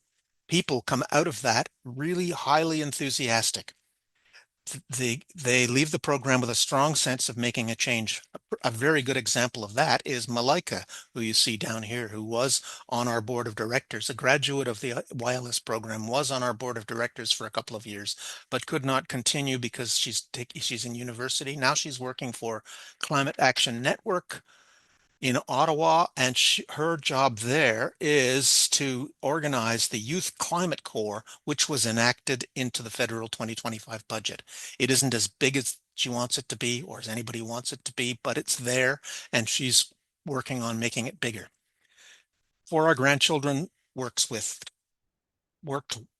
people come out of that really highly enthusiastic. They leave the program with a strong sense of making a change. A very good example of that is Malika, who you see down here, who was on our board of directors, a graduate of the YLS program, was on our board of directors for a couple of years, but could not continue because she's in university. Now she's working for Climate Action Network in Ottawa, and her job there is to organize the Youth Climate Corps, which was enacted into the federal 2025 budget. It isn't as big as she wants it to be, or as anybody wants it to be, but it's there, and she's working on making it bigger. For Our Grandchildren worked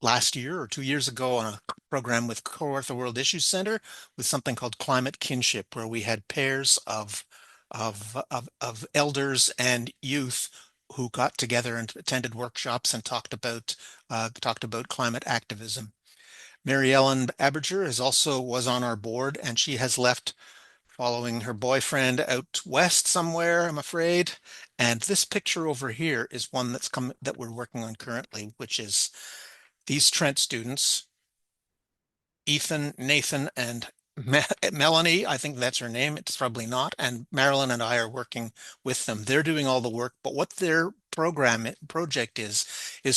last year or 2 years ago on a program with Kawartha World Issues Center with something called Climate Kinship, where we had pairs of elders and youth who got together and attended workshops and talked about climate activism. Mary Ellen Aberger was on our board, and she has left following her boyfriend out west somewhere, I'm afraid. And this picture over here is one that we're working on currently, which is these Trent students, Ethan, Nathan, and Melanie, I think that's her name. It's probably not. And Marilyn and I are working with them. They're doing all the work, but what their project is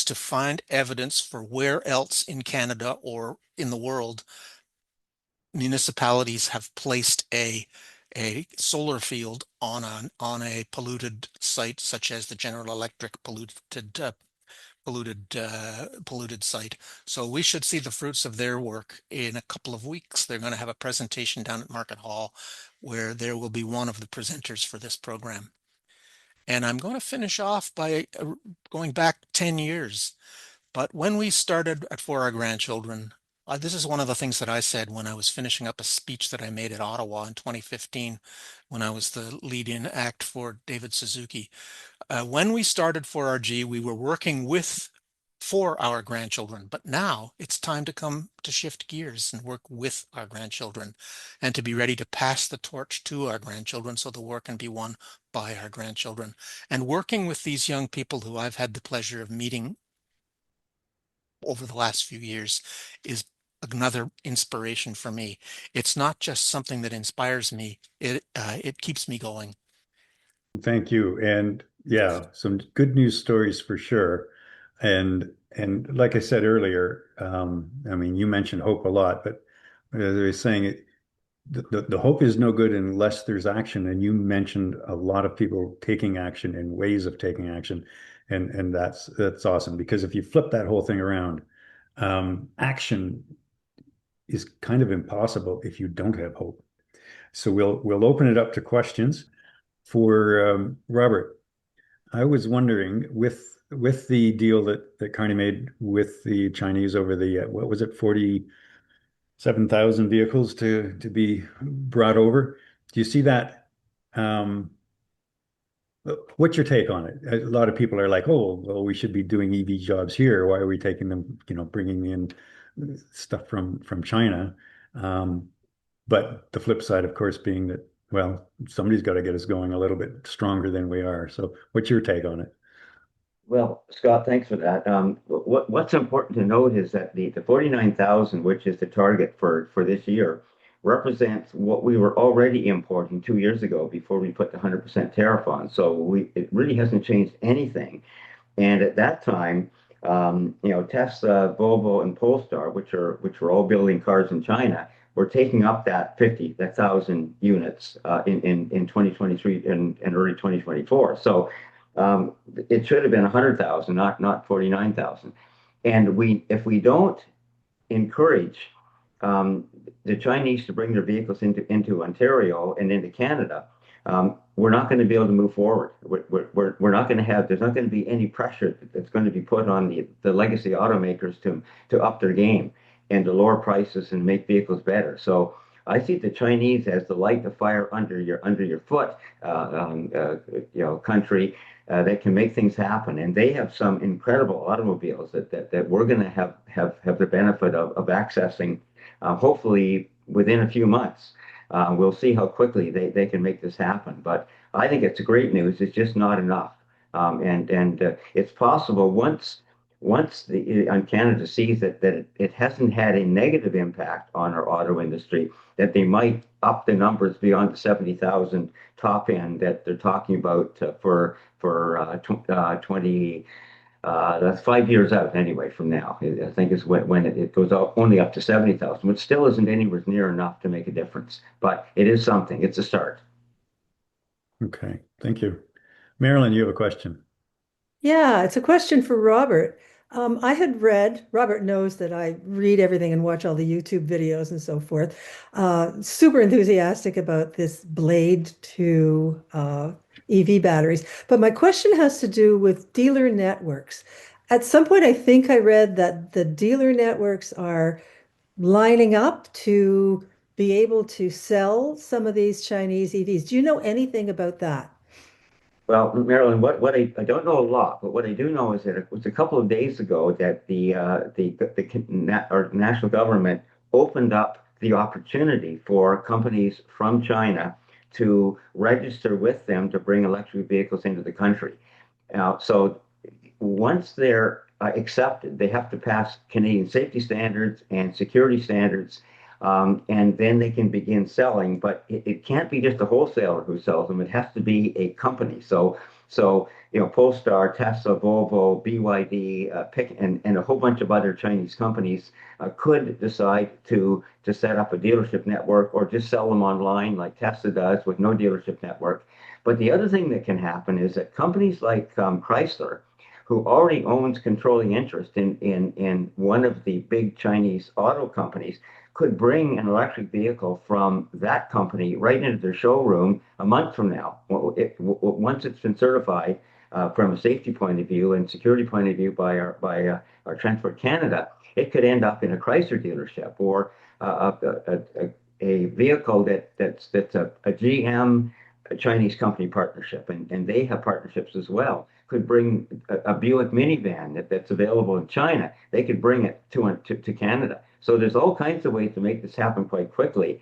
to find evidence for where else in Canada or in the world municipalities have placed a solar field on a polluted site, such as the General Electric polluted site. So we should see the fruits of their work in a couple of weeks. They're going to have a presentation down at Market Hall where there will be one of the presenters for this program. And I'm going to finish off by going back 10 years. But when we started at For Our Grandchildren, this is one of the things that I said when I was finishing up a speech that I made at Ottawa in 2015 when I was the lead-in act for David Suzuki. When we started 4RG, we were working for our grandchildren, but now it's time to come to shift gears and work with our grandchildren and to be ready to pass the torch to our grandchildren so the war can be won by our grandchildren. And working with these young people who I've had the pleasure of meeting over the last few years is another inspiration for me. It's not just something that inspires me, it keeps me going. Thank you. And yeah, some good news stories for sure. And like I said earlier, I mean, you mentioned hope a lot, but as I was saying, the hope is no good unless there's action. And you mentioned a lot of people taking action and ways of taking action. And that's awesome because if you flip that whole thing around, action is kind of impossible if you don't have hope. So we'll open it up to questions for Robert. I was wondering with the deal that Carney made with the Chinese over the what was it, 47,000 vehicles to be brought over. Do you see that? Um, what's your take on it? A lot of people are like, "Oh, well, we should be doing EV jobs here. Why are we taking them, bringing in stuff from China?" Um, but the flip side, of course, being that, well, somebody's got to get us going a little bit stronger than we are. So what's your take on it? Well, Scott, thanks for that. What's important to note is that the 49,000, which is the target for this year, represents what we were already importing 2 years ago before we put the 100% tariff on. So it really hasn't changed anything. And at that time, Tesla, Volvo, and Polestar, which are all building cars in China, were taking up that 1,000 units in 2023 and early 2024. So it should have been 100,000, not 49,000. And if we don't encourage um, the Chinese to bring their vehicles into Ontario and into Canada, we're not going to be able to move forward. We're not going to have, there's not going to be any pressure that's going to be put on the legacy automakers to up their game and to lower prices and make vehicles better. So I see the Chinese as the light of fire under your foot, country that can make things happen. And they have some incredible automobiles that we're going to have the benefit of accessing, hopefully within a few months. We'll see how quickly they can make this happen. But I think it's great news. It's just not enough. And it's possible once Canada sees that it hasn't had a negative impact on our auto industry, that they might up the numbers beyond the 70,000 top end that they're talking about for 20. That's 5 years out anyway from now. I think is when it goes up, only up to 70,000, which still isn't anywhere near enough to make a difference. But it is something. It's a start. Okay, thank you. Marilyn, you have a question. Yeah, it's a question for Robert. I had read, Robert knows that I read everything and watch all the YouTube videos and so forth. Super enthusiastic about this Blade to EV batteries. But my question has to do with dealer networks. At some point, I think I read that the dealer networks are lining up to be able to sell some of these Chinese EVs. Do you know anything about that? Well, Marilyn, what I don't know a lot, but what I do know is that it was a couple of days ago that our national government opened up the opportunity for companies from China to register with them to bring electric vehicles into the country. Now, so once they're accepted, they have to pass Canadian safety standards and security standards, and then they can begin selling. But it can't be just a wholesaler who sells them; it has to be a company. So Polestar, Tesla, Volvo, BYD, and a whole bunch of other Chinese companies could decide to set up a dealership network or just sell them online like Tesla does with no dealership network. But the other thing that can happen is that companies like Chrysler, who already owns controlling interest in one of the big Chinese auto companies, could bring an electric vehicle from that company right into their showroom a month from now. Once it's been certified from a safety point of view and security point of view by our Transport Canada, it could end up in a Chrysler dealership or a vehicle that's a GM a Chinese company partnership, and they have partnerships as well. Could bring a Buick minivan that's available in China. They could bring it to Canada. So there's all kinds of ways to make this happen quite quickly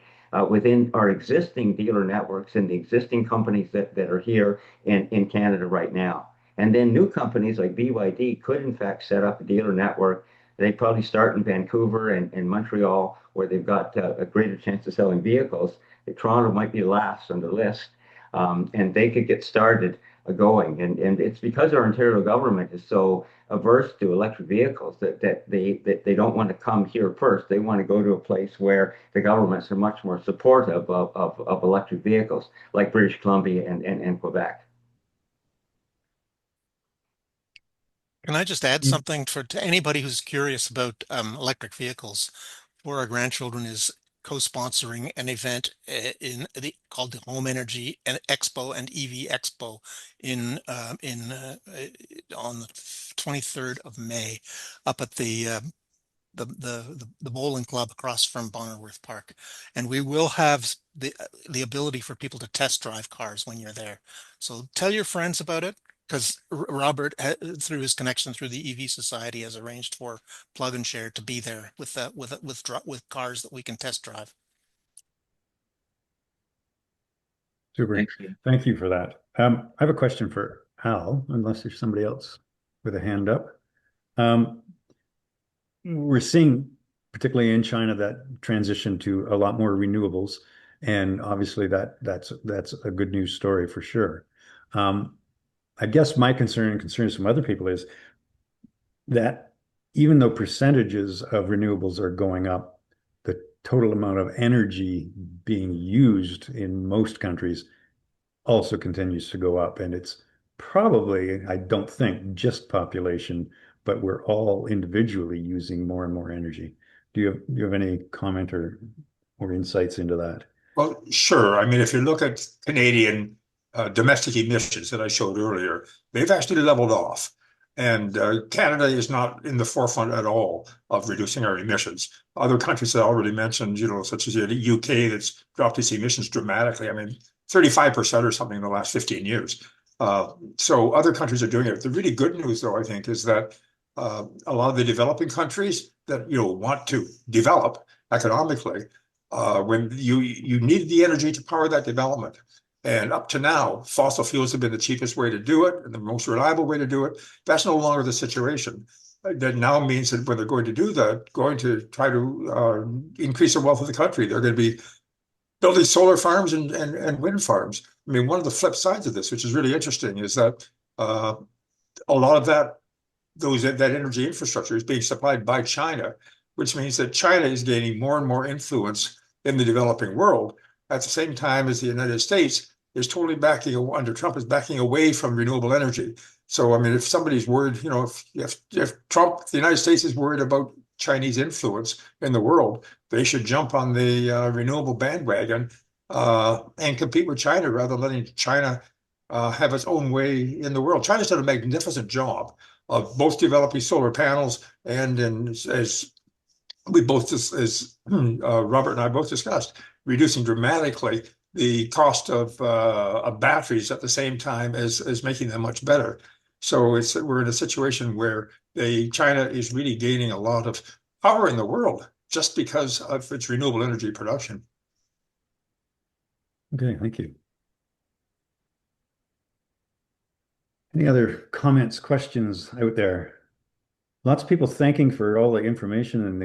within our existing dealer networks and the existing companies that are here in Canada right now. And then new companies like BYD could in fact set up a dealer network. They'd probably start in Vancouver and Montreal, where they've got a greater chance of selling vehicles. Toronto might be last on the list, and they could get started going. And it's because our Ontario government is so averse to electric vehicles that they don't want to come here first. They want to go to a place where the governments are much more supportive of electric vehicles, like British Columbia and Quebec. Can I just add something to anybody who's curious about electric vehicles? For our grandchildren is co-sponsoring an event called the Home Energy Expo and EV Expo on the 23rd of May up at the bowling club across from Bonnerworth Park, and we will have the ability for people to test drive cars when you're there. So tell your friends about it, because Robert, through his connection through the EV Society, has arranged for Plug and Share to be there with cars that we can test drive. Super. Thank you. Thank you for that. I have a question for Al, unless there's somebody else with a hand up. We're seeing, particularly in China, that transition to a lot more renewables, and obviously that's a good news story for sure. I guess my concern and concerns from other people is that even though percentages of renewables are going up, the total amount of energy being used in most countries also continues to go up. And it's probably, I don't think, just population, but we're all individually using more and more energy. Do you have any comment or insights into that? Well, sure. I mean, if you look at Canadian domestic emissions that I showed earlier, they've actually leveled off. And Canada is not in the forefront at all of reducing our emissions. Other countries that I already mentioned, such as the UK, that's dropped its emissions dramatically. I mean, 35% or something in the last 15 years. So other countries are doing it. The really good news, though, I think, is that a lot of the developing countries that want to develop economically, when you need the energy to power that development. And up to now, fossil fuels have been the cheapest way to do it and the most reliable way to do it. That's no longer the situation. That now means that when they're going to do that, going to try to increase the wealth of the country, they're going to be building solar farms and wind farms. I mean, one of the flip sides of this, which is really interesting, is that a lot of that energy infrastructure is being supplied by China, which means that China is gaining more and more influence in the developing world at the same time as the United States is totally under Trump is backing away from renewable energy. So, I mean, if somebody's worried, if Trump, the United States is worried about Chinese influence in the world, they should jump on the renewable bandwagon and compete with China rather than letting China have its own way in the world. China's done a magnificent job of both developing solar panels and as Robert and I both discussed, reducing dramatically the cost of batteries at the same time as making them much better. So we're in a situation where China is really gaining a lot of power in the world just because of its renewable energy production. Okay, thank you. Any other comments, questions out there? Lots of people thanking for all the information and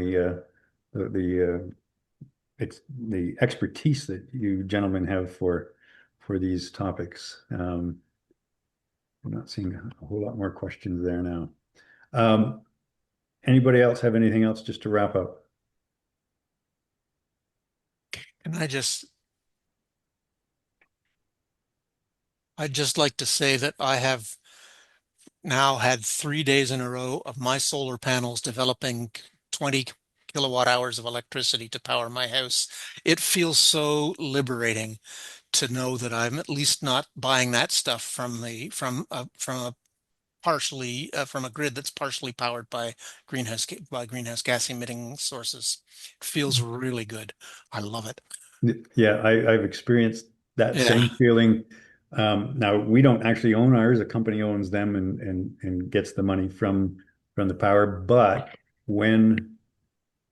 the expertise that you gentlemen have for these topics. I'm not seeing a whole lot more questions there now. Anybody else have anything else just to wrap up? And I'd just like to say that I have now had 3 days in a row of my solar panels developing 20 kilowatt hours of electricity to power my house. It feels so liberating to know that I'm at least not buying that stuff from a grid that's partially powered by greenhouse gas emitting sources. It feels really good. I love it. Yeah, I've experienced that Yeah. same feeling. Now we don't actually own ours. A company owns them and gets the money from the power. But when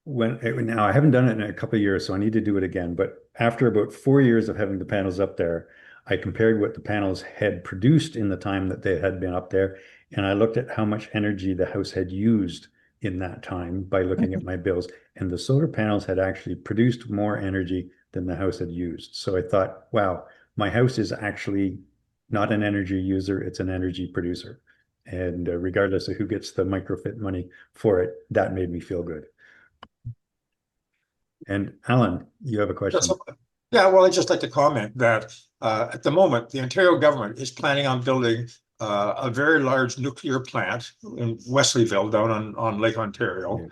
now I haven't done it in a couple of years, so I need to do it again. But after about 4 years of having the panels up there, I compared what the panels had produced in the time that they had been up there, and I looked at how much energy the house had used in that time by looking at my bills. And the solar panels had actually produced more energy than the house had used. So I thought, wow, my house is actually not an energy user, it's an energy producer. And regardless of who gets the microfit money for it, that made me feel good. And Alan, you have a question. Yeah, well, I'd just like to comment that at the moment, the Ontario government is planning on building a very large nuclear plant in Wesleyville down on Lake Ontario.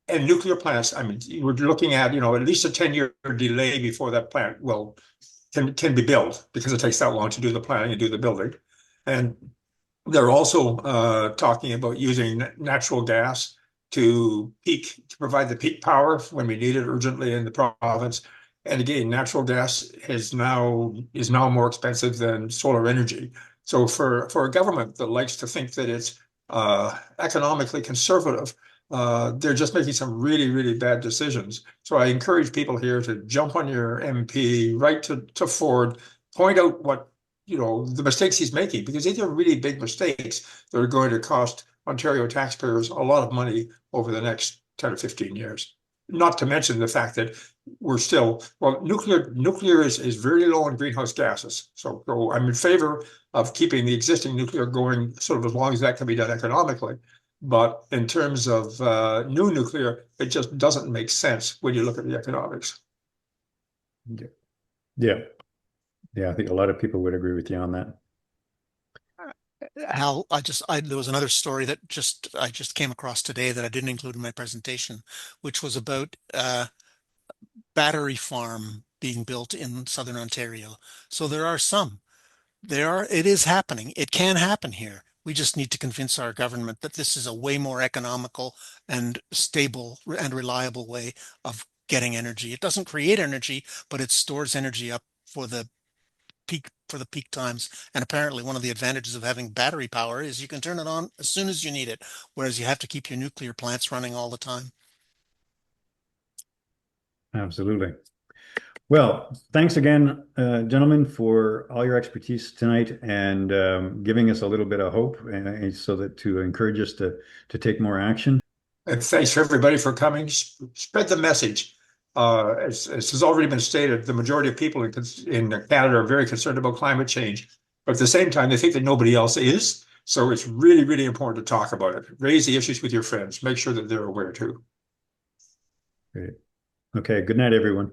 And nuclear plants, I mean, we're looking at, at least a 10-year delay before that plant can be built because it takes that long to do the planning and do the building. And they're also talking about using natural gas to provide the peak power when we need it urgently in the province. And again, natural gas is now more expensive than solar energy. So for a government that likes to think that it's economically conservative, they're just making some really, really bad decisions. So I encourage people here to jump on your MP, write to Ford, point out what the mistakes he's making, because these are really big mistakes that are going to cost Ontario taxpayers a lot of money over the next 10 or 15 years. Not to mention the fact that nuclear is very low in greenhouse gases. So I'm in favor of keeping the existing nuclear going sort of as long as that can be done economically. But in terms of new nuclear, it just doesn't make sense when you look at the economics. Yeah. Yeah, I think a lot of people would agree with you on that. Hal, there was another story that I just came across today that I didn't include in my presentation, which was about battery farm being built in Southern Ontario. So it is happening. It can happen here. We just need to convince our government that this is a way more economical and stable and reliable way of getting energy. It doesn't create energy, but it stores energy up for the peak times. And apparently one of the advantages of having battery power is you can turn it on as soon as you need it, whereas you have to keep your nuclear plants running all the time. Absolutely. Well, thanks again, gentlemen, for all your expertise tonight and giving us a little bit of hope so that to encourage us to take more action. And thanks for everybody for coming. Spread the message. As has already been stated, the majority of people in Canada are very concerned about climate change, but at the same time, they think that nobody else is. So it's really, really important to talk about it. Raise the issues with your friends. Make sure that they're aware too. Great. Okay. Good night, everyone.